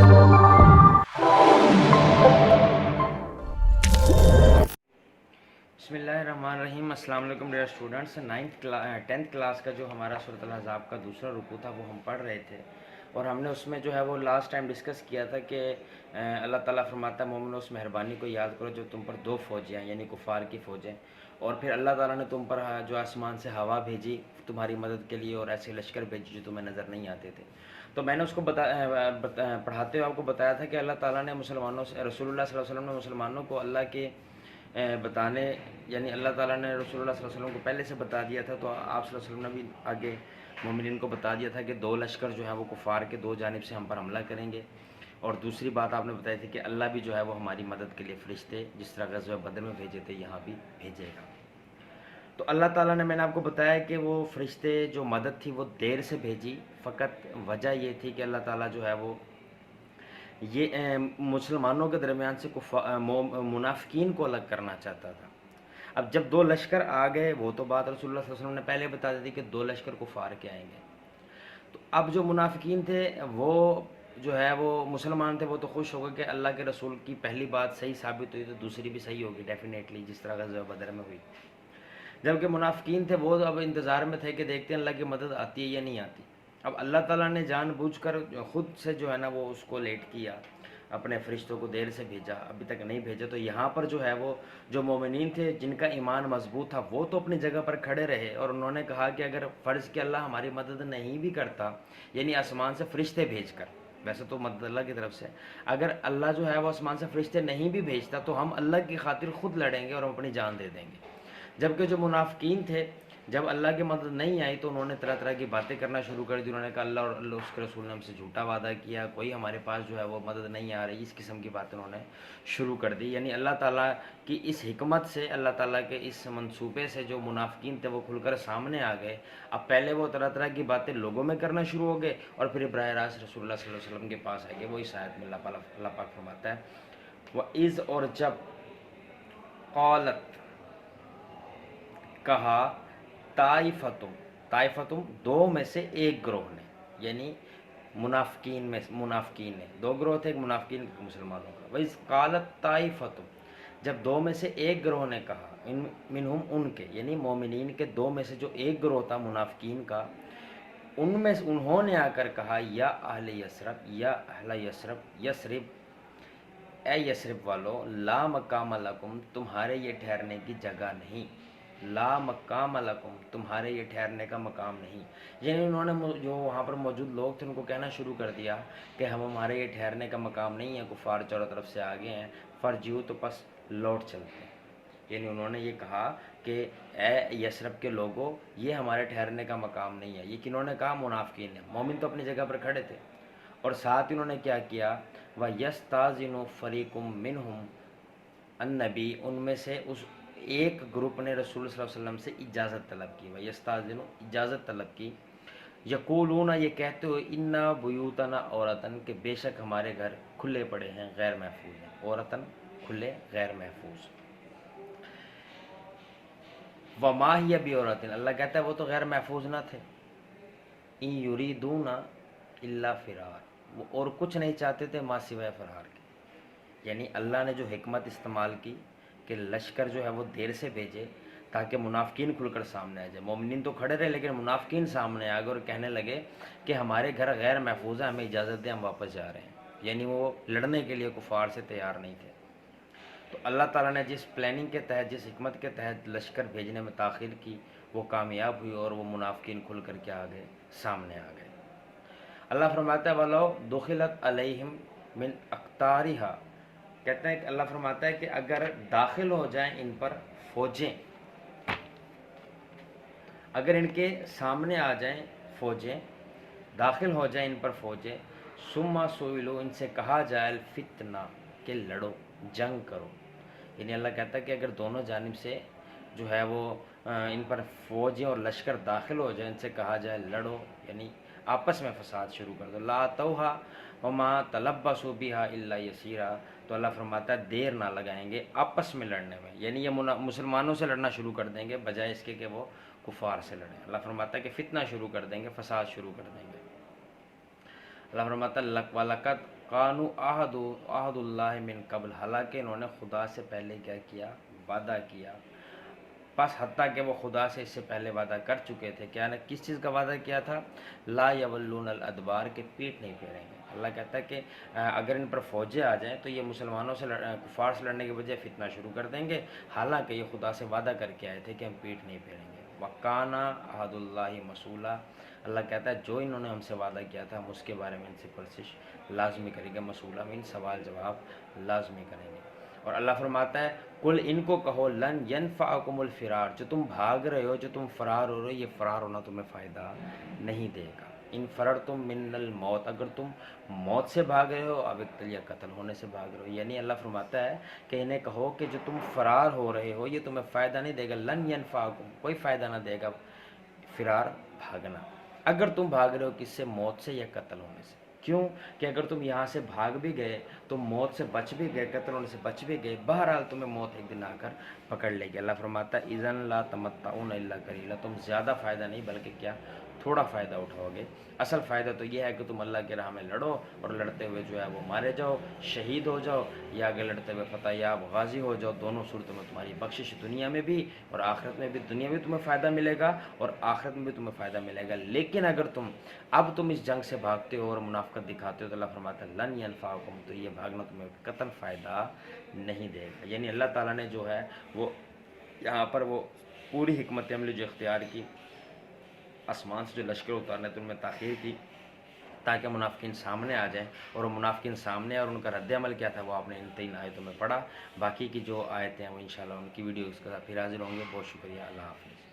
बिस्मिल्लाहिर्रहमानिर्रहीम। अस्सलाम वालेकुम डियर स्टूडेंट्स। 10th क्लास का जो हमारा सूरत अल-अहज़ाब का दूसरा रुकू था वो हम पढ़ रहे थे, और हमने उसमें जो है वो लास्ट टाइम डिस्कस किया था कि अल्लाह ताला फरमाता है मोमिनो उस मेहरबानी को याद करो जो तुम पर दो फ़ौजें यानी कुफ़ार की फ़ौजें, और फिर अल्लाह ताला ने तुम पर जो आसमान से हवा भेजी तुम्हारी मदद के लिए, और ऐसे लश्कर भेजी जो तुम्हें नज़र नहीं आते थे। तो मैंने उसको पढ़ाते हुए आपको बताया था कि अल्लाह ताला ने मुसलमानों से, रसूलुल्लाह सल्लल्लाहु अलैहि वसल्लम ने मुसलमानों को अल्लाह के बताने, यानी अल्लाह ताला ने रसूलुल्लाह सल्लल्लाहु अलैहि वसल्लम को पहले से बता दिया था, तो आप सल्लल्लाहु अलैहि वसल्लम ने भी आगे मोमिनीन को बता दिया था कि दो लश्कर जो है वो कुफ़ार के दो जानिब से हम पर हमला करेंगे। और दूसरी बात आपने बताई थी कि अल्लाह भी जो है वो हमारी मदद के लिए फ़रिश्ते जिस तरह ग़ज़वा बदर में भेजे थे यहाँ भी भेजेगा। तो अल्लाह ताला ने, मैंने आपको बताया कि वो फ़रिश्ते जो मदद थी वो देर से भेजी, फ़कत वजह ये थी कि अल्लाह ताला जो है वो ये मुसलमानों के दरमियान से मुनाफिकीन को अलग करना चाहता था। अब जब दो लश्कर आ गए, वो तो बात रसूलुल्लाह सल्लल्लाहु अलैहि वसल्लम ने पहले बता दी थी कि दो लश्कर कुफ़ार के आएंगे। तो अब जो मुनाफिकीन थे वो जो है वो मुसलमान थे, वो तो खुश हो गए कि अल्लाह के रसूल की पहली बात सही साबित हुई तो दूसरी भी सही होगी डेफिनेटली, जिस तरह ग़ज़वा बदर में हुई। जबकि मुनाफिकीन थे वो अब इंतज़ार में थे कि देखते हैं अल्लाह की मदद आती है या नहीं आती। अब अल्लाह ताला ने जानबूझकर ख़ुद से जो है ना वो उसको लेट किया, अपने फ़रिश्तों को देर से भेजा, अभी तक नहीं भेजा। तो यहाँ पर जो है वो जो मोमिनीन थे जिनका ईमान मजबूत था वो तो अपनी जगह पर खड़े रहे, और उन्होंने कहा कि अगर फ़र्ज़ कि अल्लाह हमारी मदद नहीं भी करता, यानी आसमान से फ़रिश्ते भेज कर, वैसे तो मदद अल्लाह की तरफ से, अगर अल्लाह जो है वो आसमान से फ़रिश्ते नहीं भी भेजता तो हम अल्लाह की खातिर ख़ुद लड़ेंगे और हम अपनी जान दे देंगे। जबकि जो मुनाफिकीन थे, जब अल्लाह की मदद नहीं आई तो उन्होंने तरह तरह की बातें करना शुरू कर दी। उन्होंने कहा अल्लाह और उसके रसूल ने हमसे झूठा वादा किया, कोई हमारे पास जो है वो मदद नहीं आ रही, इस किस्म की बातें उन्होंने शुरू कर दी। यानी अल्लाह ताला की इस हिकमत से, अल्लाह ताला के इस मंसूबे से जो मुनाफिकीन थे वो खुलकर सामने आ गए। अब पहले वो तरह तरह की बातें लोगों में करना शुरू हो गए, और फिर बराह रास्त रसूलुल्लाह सल्लल्लाहु अलैहि वसल्लम के पास आ गए। वो इस आयत में अल्लाह पाक फरमाता है वइज़, और जब क़ालत कहा ताइफ़तुम दो में से एक ग्रोह ने, यानी मुनाफिकीन ने दो ग्रोह थे, एक मुनाफिकीन एक मुसलमानों का। वइज़ क़ालत ताइफ़तुम, जब दो में से एक ग्रोह ने कहा, इन मिनहुम उनके, यानी मोमिनीन के दो में से जो एक ग्रोह था मुनाफिकीन का, उनमें से उन्होंने आकर कहा या अहले यसरब, या अहले यसरब, यसरिब, ए यसरिब वालों, ला मकाम लकुम, तुम्हारे ये ठहरने की जगह नहीं, ला मकाम लकुम, तुम्हारे ये ठहरने का मकाम नहीं। यानी उन्होंने जो वहाँ पर मौजूद लोग थे उनको कहना शुरू कर दिया कि हमारे ये ठहरने का मकाम नहीं है, कुफार चारों तरफ से आगे हैं, फर्जियो तो बस लौट चलते हैं। यानी उन्होंने ये कहा कि ए यसरब के लोगों, ये हमारे ठहरने का मकाम नहीं है। ये किन्होंने कहा? मुनाफिकीन ने। मोमिन तो अपनी जगह पर खड़े थे, और साथ ही उन्होंने क्या किया, व यस्ताज़िनु फ़रीक़ुम मिनहुम अन्नबी, उनमें से उस एक ग्रुप ने रसूल सल्लल्लाहु अलैहि वसल्लम से इजाज़त तलब की, व यस्ताज़िनु, इजाज़त तलब की, यक़ूलूना, ये कहते हुए, इन्ना बुयूतना औरतन, के बेशक हमारे घर खुले पड़े हैं, गैर महफूज हैं, औरतन खुले गैर महफूज। वमा हिय बिऔरतिन, अल्लाह कहता है वो तो गैर महफूज ना थे। इन युरीदूना इल्ला फ़िरार, वो और कुछ नहीं चाहते थे माँ सिवाय फ़रार के। यानी अल्लाह ने जो हिकमत इस्तेमाल की कि लश्कर जो है वो देर से भेजे ताकि मुनाफिकीन खुलकर सामने आ जाए। मोमिनीन तो खड़े रहे, लेकिन मुनाफिकीन सामने आ गए और कहने लगे कि हमारे घर गैर महफूज है, हमें इजाज़त दें, हम वापस जा रहे हैं। यानी वो लड़ने के लिए कुफार से तैयार नहीं थे। तो अल्लाह ताला ने जिस प्लानिंग के तहत, जिस हिकमत के तहत लश्कर भेजने में ताख़ीर की, वो कामयाब हुई, और वो मुनाफिकीन खुल कर के आ गए, सामने आ गए। अल्लाह फरमाता है वलो दुखिलत अलैहिम मिन अक्तारिहा, कहते हैं कि अल्लाह फरमाता है कि अगर दाखिल हो जाएं इन पर फ़ौजें, अगर इनके सामने आ जाएं फ़ौजें, दाखिल हो जाएं इन पर फ़ौजें, सुम्मा सुइलू, इनसे कहा जाए फितना, कि लड़ो, जंग करो। यानी अल्लाह कहता है कि अगर दोनों जानिब से जो है वो इन पर फ़ौजें और लश्कर दाखिल हो जाए, इनसे कहा जाए लड़ो, यानी आपस में फ़साद शुरू कर दो। ला तौहा वमा तलब्बसु बिहा इल्ला यसीरा, तो अल्लाह फरमाता है देर ना लगाएंगे आपस में लड़ने में, यानी ये मुसलमानों से लड़ना शुरू कर देंगे बजाय इसके कि वो कुफार से लड़ें। अल्लाह फरमाता है कि फितना शुरू कर देंगे, फ़साद शुरू कर देंगे। अल्लाह फरमाता है वलक़द कानू आहदुल्लाह मिन कबल, हालांकि इन्होंने खुदा से पहले क्या किया, वादा किया। बस हत्ता कि वो खुदा से इससे पहले वादा कर चुके थे। क्या ना, किस चीज़ का वादा किया था? ला यवल्लून अल अदबार, के पीठ नहीं फेरेंगे। अल्लाह कहता है कि अगर इन पर फौजें आ जाएं तो ये मुसलमानों से कुफार से लड़ने के बजाय फितना शुरू कर देंगे। हालांकि ये खुदा से वादा करके आए थे कि हम पीठ नहीं फेरेंगे। वकाना अहदुल्लाहि मसूला, अल्लाह कहता है जो इन्होंने हमसे वादा किया था हम उसके बारे में इनसे परसिश लाजमी करेंगे। मसूला मीन सवाल जवाब लाजमी करेंगे। और अल्लाह फरमाता है कुल, इनको कहो लन यनफ़अकुमुल फ़िरार, जो तुम भाग रहे हो, जो तुम फ़रार हो रहे हो, ये फ़रार होना तुम्हें फ़ायदा नहीं देगा। इन फ़रर तुम मिनल मौत, अगर तुम मौत से भाग रहे हो, अविकतल या कत्ल होने से भाग रहे हो। यानी अल्लाह फरमाता है कि इन्हें कहो कि जो तुम फ़रार हो रहे हो ये तुम्हें फ़ायदा नहीं देगा। लन यनफ़अकुम, कोई फ़ायदा ना देगा फ़िरार, भागना। अगर तुम भाग रहे हो किससे? मौत से या कत्ल होने से। क्यों? कि अगर तुम यहाँ से भाग भी गए तो मौत से बच भी गए, कत्ल होने से बच भी गए, बहरहाल तुम्हें मौत एक दिन आकर पकड़ लेगी। अल्लाह फरमाता है इज़न ला तमत्ताउन इल्ला कलीला, तुम ज़्यादा फ़ायदा नहीं बल्कि क्या, थोड़ा फ़ायदा उठाओगे। असल फ़ायदा तो यह है कि तुम अल्लाह की राह में लड़ो और लड़ते हुए जो है वो मारे जाओ, शहीद हो जाओ, या आगे लड़ते हुए फतह याब गाजी हो जाओ। दोनों सूरतों में तुम्हारी बख्शिश दुनिया में भी और आखिरत में भी। दुनिया में तुम्हें फ़ायदा मिलेगा और आखिरत में भी तुम्हें फ़ायदा मिलेगा। लेकिन अगर तुम इस जंग से भागते हो और मुनाफ़िक़त दिखाते हो तो अल्लाह फरमाता है लन यनफ़अकुम, तो ये भागना तुम्हें कतन फ़ायदा नहीं देगा। यानी अल्लाह ताला ने जो है वो यहाँ पर वो पूरी हिकमत अमली जो इख्तियार की, आसमान से जो लश्कर उतारने तो उनमें ताख़ीर की ताकि मुनाफ़िकीन सामने आ जाएं। और मुनाफ़िकीन सामने और उनका रद्द अमल क्या था वो आपने इन 3 आयतों में पढ़ा। बाकी की जो आयतें हैं वो इंशाल्लाह उनकी वीडियो के साथ फिर हाज़िर होंगे। बहुत शुक्रिया, अल्लाह हाफ़िज़।